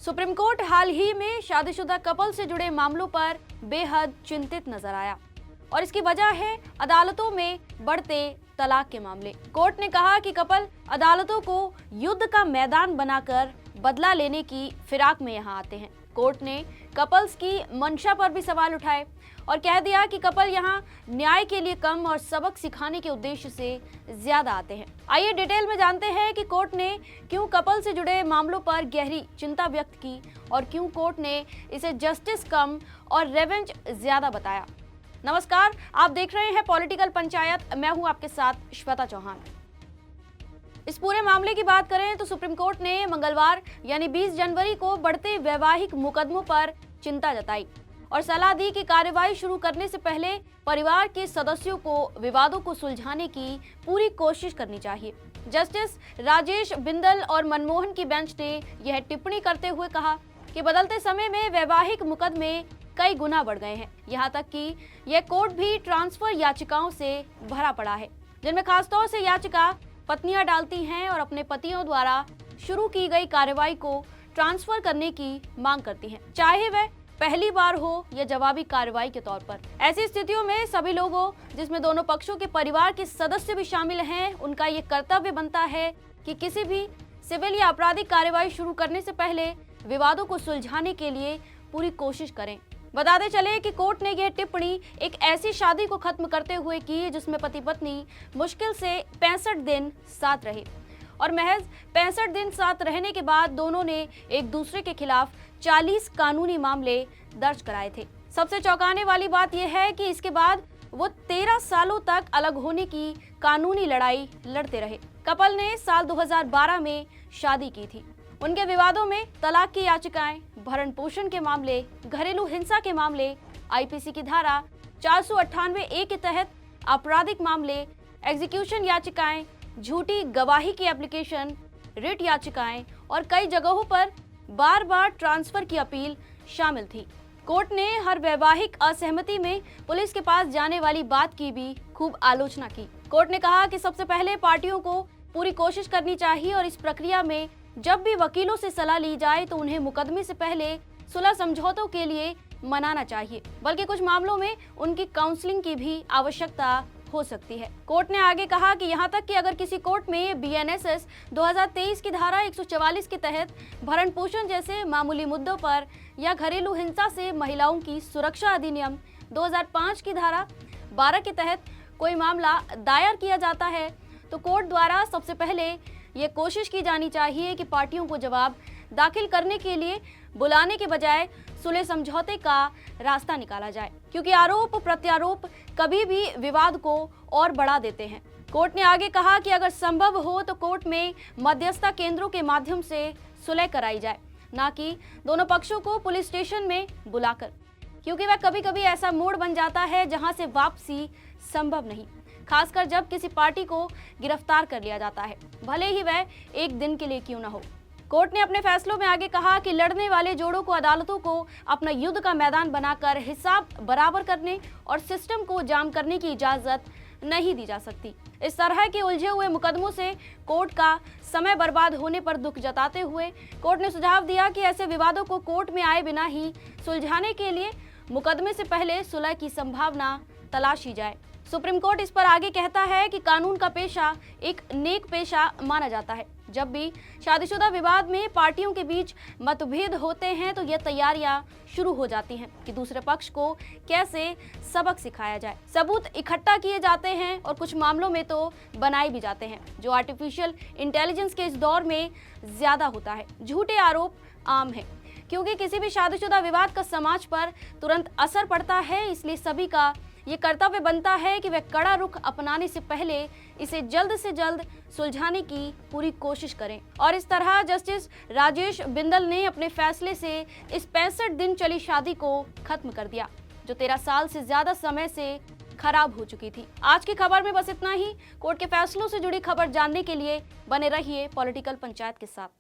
Supreme court हाल ही में शादीशुदा couple से जुड़े मामलों पर बेहद चिंतित नजर आया और इसकी वजह है अदालतों में बढ़ते तलाक के मामले। कोर्ट ने कहा कि कपल अदालतों को युद्ध का मैदान बनाकर बदला लेने की फिराक में यहां आते हैं। कोर्ट ने कपल्स की मंशा पर भी सवाल उठाए और कह दिया कि कपल यहां न्याय के लिए कम और सबक सिखाने के उद्देश्य से ज्यादा आते हैं। आइए डिटेल में जानते हैं कि कोर्ट ने क्यों कपल से जुड़े मामलों पर गहरी चिंता व्यक्त की और क्यों कोर्ट ने इसे जस्टिस कम और रेवेंज ज्यादा बताया। नमस्कार, आप देख रहे हैं पॉलिटिकल पंचायत। मैं हूं आपके साथ श्वेता चौहान। इस पूरे मामले की बात करें तो सुप्रीम कोर्ट ने मंगलवार यानी 20 जनवरी को बढ़ते वैवाहिक मुकदमों पर चिंता जताई और सलाह दी कि कार्रवाई शुरू करने से पहले परिवार के सदस्यों को विवादों को सुलझाने की पूरी कोशिश करनी चाहिए। जस्टिस राजेश बिंदल और मनमोहन की बेंच ने यह टिप्पणी करते हुए कहा कि बदलते समय में वैवाहिक मुकदमे कई गुना बढ़ गए हैं। यहाँ तक कि यह कोर्ट भी ट्रांसफर याचिकाओं से भरा पड़ा है, जिनमें खासतौर से याचिका पत्नियां डालती हैं और अपने पतियों द्वारा शुरू की गई कार्रवाई को ट्रांसफर करने की मांग करती हैं, चाहे वह पहली बार हो या जवाबी कार्रवाई के तौर पर। ऐसी स्थितियों में सभी लोगों, जिसमें दोनों पक्षों के परिवार के सदस्य भी शामिल हैं, उनका ये कर्तव्य बनता है कि किसी भी सिविल या आपराधिक कार्रवाई शुरू करने से पहले विवादों को सुलझाने के लिए पूरी कोशिश करें। बताते चले कि कोर्ट ने यह टिप्पणी एक ऐसी शादी को खत्म करते हुए की जिसमें पति पत्नी मुश्किल से 65 दिन साथ रहे और महज 65 दिन साथ रहने के बाद दोनों ने एक दूसरे के खिलाफ 40 कानूनी मामले दर्ज कराए थे। सबसे चौंकाने वाली बात यह है कि इसके बाद वो 13 सालों तक अलग होने की कानूनी लड़ाई लड़ते रहे। कपल ने साल 2012 में शादी की थी। उनके विवादों में तलाक की याचिकाएं, भरण पोषण के मामले, घरेलू हिंसा के मामले, आईपीसी की धारा 498A के तहत आपराधिक मामले, एग्जीक्यूशन याचिकाएं, झूठी गवाही की एप्लीकेशन, रिट याचिकाएं और कई जगहों पर बार बार ट्रांसफर की अपील शामिल थी। कोर्ट ने हर वैवाहिक असहमति में पुलिस के पास जाने वाली बात की भी खूब आलोचना की। कोर्ट ने कहा कि सबसे पहले पार्टियों को पूरी कोशिश करनी चाहिए और इस प्रक्रिया में जब भी वकीलों से सलाह ली जाए तो उन्हें मुकदमे से पहले सुलह समझौतों के लिए मनाना चाहिए, बल्कि कुछ मामलों में उनकी काउंसलिंग की भी आवश्यकता हो सकती है। कोर्ट ने आगे कहा कि यहाँ तक कि अगर किसी कोर्ट में बीएनएसएस 2023 की धारा 144 के तहत भरण पोषण जैसे मामूली मुद्दों पर या घरेलू हिंसा से महिलाओं की सुरक्षा अधिनियम 2005 की धारा 12 के तहत कोई मामला दायर किया जाता है तो कोर्ट द्वारा सबसे पहले ये कोशिश की जानी चाहिए कि पार्टियों को जवाब दाखिल करने के लिए बुलाने के बजाय सुलह समझौते का रास्ता निकाला जाए, क्योंकि आरोप प्रत्यारोप कभी भी विवाद को और बढ़ा देते हैं। कोर्ट ने आगे कहा कि अगर संभव हो तो कोर्ट में मध्यस्थता केंद्रों के माध्यम से सुलह कराई जाए, ना कि दोनों पक्षों को पुलिस स्टेशन में बुलाकर, क्योंकि वह कभी कभी ऐसा मोड़ बन जाता है जहां से वापसी संभव नहीं, खासकर जब किसी पार्टी को गिरफ्तार कर लिया जाता है, भले ही वह एक दिन के लिए क्यों न हो। कोर्ट ने अपने फैसलों में आगे कहा कि लड़ने वाले जोड़ों को अदालतों को अपना युद्ध का मैदान बनाकर हिसाब बराबर करने और सिस्टम को जाम करने की इजाजत नहीं दी जा सकती। इस तरह के उलझे हुए मुकदमों से कोर्ट का समय बर्बाद होने पर दुख जताते हुए कोर्ट ने सुझाव दिया कि ऐसे विवादों को कोर्ट में आए बिना ही सुलझाने के लिए मुकदमे से पहले सुलह की संभावना तलाशी जाए। सुप्रीम कोर्ट इस पर आगे कहता है कि कानून का पेशा एक नेक पेशा माना जाता है। जब भी शादीशुदा विवाद में पार्टियों के बीच मतभेद होते हैं तो ये तैयारियां शुरू हो जाती हैं कि दूसरे पक्ष को कैसे सबक सिखाया जाए। सबूत इकट्ठा किए जाते हैं और कुछ मामलों में तो बनाए भी जाते हैं, जो आर्टिफिशियल इंटेलिजेंस के इस दौर में ज्यादा होता है। झूठे आरोप आम है, क्योंकि किसी भी शादीशुदा विवाद का समाज पर तुरंत असर पड़ता है, इसलिए सभी का ये कर्तव्य बनता है कि वे कड़ा रुख अपनाने से पहले इसे जल्द से जल्द सुलझाने की पूरी कोशिश करें। और इस तरह जस्टिस राजेश बिंदल ने अपने फैसले से इस 65 दिन चली शादी को खत्म कर दिया, जो 13 साल से ज्यादा समय से खराब हो चुकी थी। आज की खबर में बस इतना ही। कोर्ट के फैसलों से जुड़ी खबर जानने के लिए बने रहिए पॉलिटिकल पंचायत के साथ।